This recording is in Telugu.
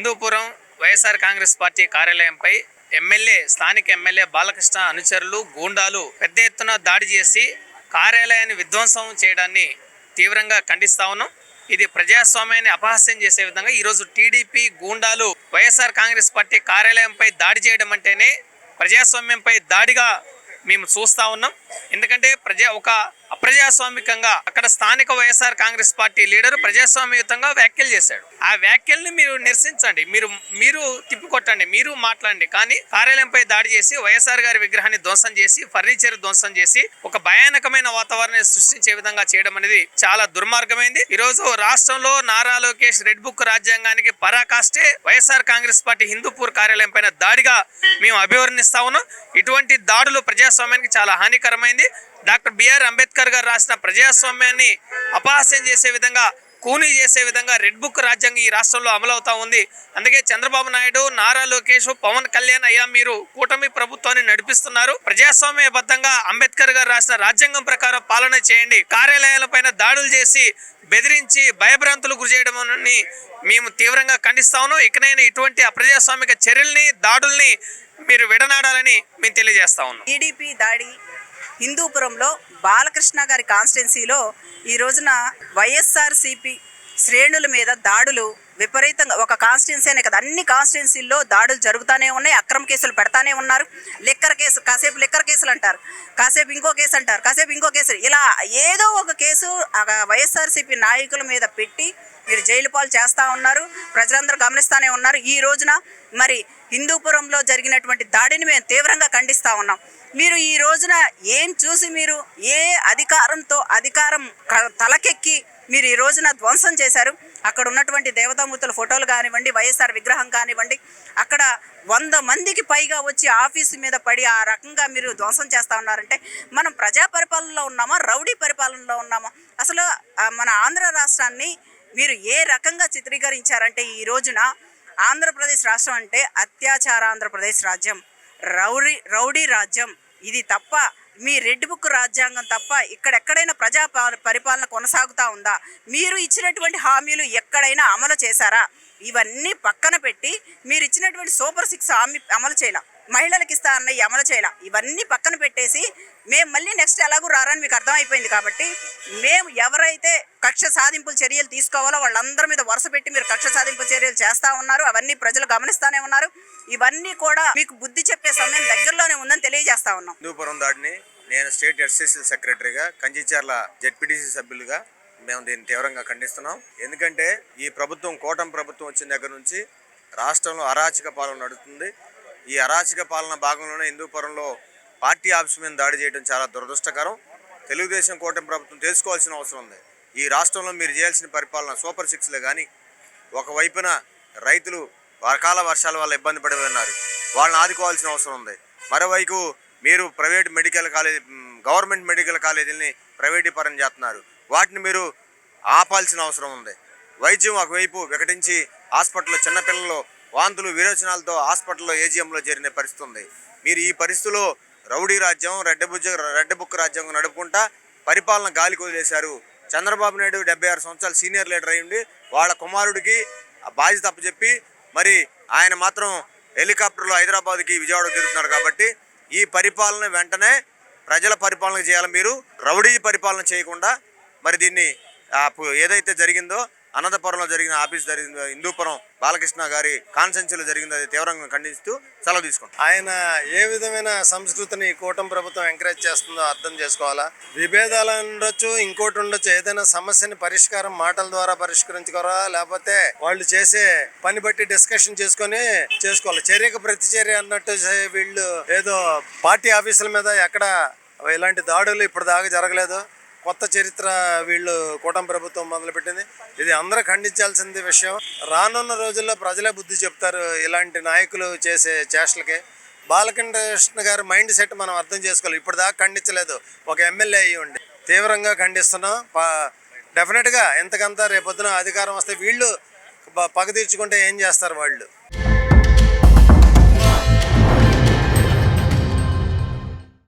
హిందూపురం వైఎస్ఆర్ కాంగ్రెస్ పార్టీ కార్యాలయంపై స్థానిక ఎమ్మెల్యే బాలకృష్ణ అనుచరులు గూండాలు పెద్ద ఎత్తున దాడి చేసి కార్యాలయాన్ని విధ్వంసం చేయడాన్ని తీవ్రంగా ఖండిస్తా ఉన్నాం. ఇది ప్రజాస్వామ్యాన్ని అపహాస్యం చేసే విధంగా ఈరోజు టీడీపీ గూండాలు వైఎస్ఆర్ కాంగ్రెస్ పార్టీ కార్యాలయంపై దాడి చేయడం అంటేనే ప్రజాస్వామ్యంపై దాడిగా మేము చూస్తూ ఉన్నాం. ఎందుకంటే ఒక అప్రజాస్వామికంగా అక్కడ స్థానిక వైఎస్ఆర్ కాంగ్రెస్ పార్టీ లీడరు ప్రజాస్వామ్యయుతంగా వ్యాఖ్యలు చేశాడు. ఆ వ్యాఖ్యల్ని మీరు నిరసించండి, మీరు తిప్పికొట్టండి, మీరు మాట్లాడండి. కానీ కార్యాలయంపై దాడి చేసి వైఎస్ఆర్ గారి విగ్రహాన్ని ధ్వంసం చేసి ఫర్నిచర్ ధ్వంసం చేసి ఒక భయానకమైన వాతావరణాన్ని సృష్టించే విధంగా చేయడం అనేది చాలా దుర్మార్గమైంది. ఈ రోజు రాష్ట్రంలో నారా లోకేష్ రెడ్ బుక్ రాజ్యాంగానికి పరాకాష్టే వైఎస్ఆర్ కాంగ్రెస్ పార్టీ హిందూపూర్ కార్యాలయం పైన దాడిగా మేము అభివర్ణిస్తా ఉన్నాం. ఇటువంటి దాడులు ప్రజాస్వామ్యానికి చాలా హానికరమైంది. డాక్టర్ బిఆర్ అంబేద్కర్ గారు రాసిన ప్రజాస్వామ్యాన్ని అపహాస్యం చేసే విధంగా, కూనీ చేసే విధంగా రెడ్ బుక్ రాజ్యాంగం ఈ రాష్ట్రంలో అమలవుతా ఉంది. అందుకే చంద్రబాబు నాయుడు, నారా లోకేష్, పవన్ కళ్యాణ్ అయ్యా మీరు కూటమి ప్రభుత్వాన్ని నడిపిస్తున్నారు. ప్రజాస్వామ్యబద్ధంగా అంబేద్కర్ గారు రాసిన రాజ్యాంగం ప్రకారం పాలన చేయండి. కార్యాలయాలపైన దాడులు చేసి బెదిరించి భయభ్రాంతులు గురి చేయడం మేము తీవ్రంగా ఖండిస్తా ఉన్నాం. ఇకనైనా ఇటువంటి అప్రజాస్వామిక చర్యల్ని, దాడుల్ని మీరు విడనాడాలని మేము తెలియజేస్తా ఉన్నాం. టీడీపీ దాడి హిందూపురంలో బాలకృష్ణ గారి కాన్స్టిట్యున్సీలో ఈ రోజున వైఎస్ఆర్సీపీ శ్రేణుల మీద దాడులు విపరీతంగా, ఒక కాన్స్టిట్యున్సీ అనే కదా అన్ని కాన్స్టిట్యున్సీల్లో దాడులు జరుగుతూనే ఉన్నాయి. అక్రమ కేసులు పెడతానే ఉన్నారు. లిక్కర్ కేసు, కాసేపు లిక్కర్ కేసులు అంటారు, కాసేపు ఇంకో కేసు అంటారు, కాసేపు ఇంకో కేసు, ఇలా ఏదో ఒక కేసు వైఎస్ఆర్సీపీ నాయకుల మీద పెట్టి మీరు జైలు పాలు చేస్తూ ఉన్నారు. ప్రజలందరూ గమనిస్తూనే ఉన్నారు. ఈ రోజున మరి హిందూపురంలో జరిగినటువంటి దాడిని మేము తీవ్రంగా ఖండిస్తూ ఉన్నాం. మీరు ఈ రోజున ఏం చూసి మీరు ఏ అధికారంతో అధికారం తలకెక్కి మీరు ఈ రోజున ధ్వంసం చేశారు. అక్కడ ఉన్నటువంటి దేవతామూర్తుల ఫోటోలు కానివ్వండి, వైఎస్ఆర్ విగ్రహం కానివ్వండి, అక్కడ 100 మందికి పైగా వచ్చి ఆఫీసు మీద పడి ఆ రకంగా మీరు ధ్వంసం చేస్తూ ఉన్నారంటే మనం ప్రజా పరిపాలనలో ఉన్నామా, రౌడీ పరిపాలనలో ఉన్నామా? అసలు మన ఆంధ్ర రాష్ట్రాన్ని మీరు ఏ రకంగా చిత్రీకరించారంటే ఈ రోజున ఆంధ్రప్రదేశ్ రాష్ట్రం అంటే అత్యాచార ఆంధ్రప్రదేశ్ రాజ్యం, రౌడీ రాజ్యం. ఇది తప్ప మీ రెడ్ బుక్ రాజ్యాంగం తప్ప ఇక్కడెక్కడైనా ప్రజా పరిపాలన కొనసాగుతూ ఉందా? మీరు ఇచ్చినటువంటి హామీలు ఎక్కడైనా అమలు చేశారా? ఇవన్నీ పక్కన పెట్టి మీరు ఇచ్చినటువంటి సూపర్ 6 హామీ అమలు చేయాల, మహిళలకు ఇస్తా అన్నవి అమలు చేయాల, ఇవన్నీ పక్కన పెట్టేసి మేము మళ్ళీ నెక్స్ట్ ఎలాగూ రారని మీకు అర్థమైపోయింది. కాబట్టి మేము ఎవరైతే కక్ష సాధింపుల చర్యలు తీసుకోవాలో వాళ్ళందరి మీద వరుస పెట్టి మీరు కక్ష సాధింపుల చర్యలు చేస్తూ ఉన్నారు. అవన్నీ ప్రజలు గమనిస్తూనే ఉన్నారు. ఇవన్నీ కూడా మీకు బుద్ధి చెప్పే సమయం దగ్గరలోనే ఉందని తెలియజేస్తా ఉన్నాం. హిందూపురం దాడిని నేను స్టేట్ ఎస్ఎస్సీ సెక్రటరీగా, కంచిచర్ల జెడ్పీటీసీ సభ్యులుగా మేము దీన్ని తీవ్రంగా ఖండిస్తున్నాం. ఎందుకంటే ఈ ప్రభుత్వం, కూటమి ప్రభుత్వం వచ్చిన దగ్గర నుంచి రాష్ట్రంలో అరాచక పాలన నడుస్తుంది. ఈ అరాచక పాలన భాగంలోనే హిందూపురంలో పార్టీ ఆఫీస్ మీద దాడి చేయడం చాలా దురదృష్టకరం. తెలుగుదేశం కూటమి ప్రభుత్వం తెలుసుకోవాల్సిన అవసరం ఉంది. ఈ రాష్ట్రంలో మీరు చేయాల్సిన పరిపాలన సూపర్ 6లే కానీ, ఒకవైపున రైతులు అకాల వర్షాల వల్ల ఇబ్బంది పడి ఉన్నారు, వాళ్ళని ఆదుకోవాల్సిన అవసరం ఉంది. మరోవైపు మీరు private medical college, government medical కాలేజీలని ప్రైవేటీకరణ చేస్తున్నారు, వాటిని మీరు ఆపాల్సిన అవసరం ఉంది. వైద్యం ఒకవైపు వికటించి హాస్పిటల్లో చిన్నపిల్లలు వాంతులు విరోచనాలతో హాస్పిటల్లో ఏజీఎంలో చేరిన పరిస్థితి ఉంది. మీరు ఈ పరిస్థితిలో రౌడీ రాజ్యం, రెడ్ బుక్ రాజ్యాంగం నడుపుకుంటా పరిపాలన గాలి వదిలేశారు. చంద్రబాబు నాయుడు 76 సంవత్సరాలు సీనియర్ లీడర్ అయ్యిండి, వాళ్ళ కుమారుడికి ఆ బాధ్యత అప్పచెప్పి మరి ఆయన మాత్రం హెలికాప్టర్లో హైదరాబాద్కి, విజయవాడకు తిరుగుతున్నారు. కాబట్టి ఈ పరిపాలన వెంటనే ప్రజల పరిపాలన చేయాలి. మీరు రౌడీ పరిపాలన చేయకుండా మరి దీన్ని ఏదైతే జరిగిందో అనంతపురంలో జరిగిన ఆఫీస్ జరిగిందో, హిందూపురం బాలకృష్ణ గారి కాన్స్టిట్యున్సీలో జరిగిందో అది తీవ్రంగా ఖండిస్తూ సెలవు తీసుకుంటాం. ఆయన ఏ విధమైన సంస్కృతిని కూటమి ప్రభుత్వం ఎంకరేజ్ చేస్తుందో అర్థం చేసుకోవాలా. విభేదాలు ఉండొచ్చు, ఇంకోటి ఉండొచ్చు, ఏదైనా సమస్యని పరిష్కారం మాటల ద్వారా పరిష్కరించుకోరా, లేకపోతే వాళ్ళు చేసే పని బట్టి డిస్కషన్ చేసుకోవాలి. చర్యకు ప్రతి చర్య అన్నట్టు వీళ్ళు ఏదో పార్టీ ఆఫీసుల మీద ఎక్కడ ఇలాంటి దాడులు ఇప్పుడు దాకా జరగలేదు. కొత్త చరిత్ర వీళ్ళు కూటమి ప్రభుత్వం మొదలుపెట్టింది. ఇది అందరూ ఖండించాల్సింది విషయం. రానున్న రోజుల్లో ప్రజలే బుద్ధి చెప్తారు ఇలాంటి నాయకులు చేసే చేష్టలకి. బాలకృష్ణ గారి మైండ్ సెట్ మనం అర్థం చేసుకోవాలి. ఇప్పుడు దాకా ఖండించలేదు, ఒక ఎమ్మెల్యే అయ్యి ఉండి. తీవ్రంగా ఖండిస్తున్నాం. డెఫినెట్గా ఎంతకంతా రేపొద్దున అధికారం వస్తే వీళ్ళు పగ తీర్చుకుంటే ఏం చేస్తారు వాళ్ళు.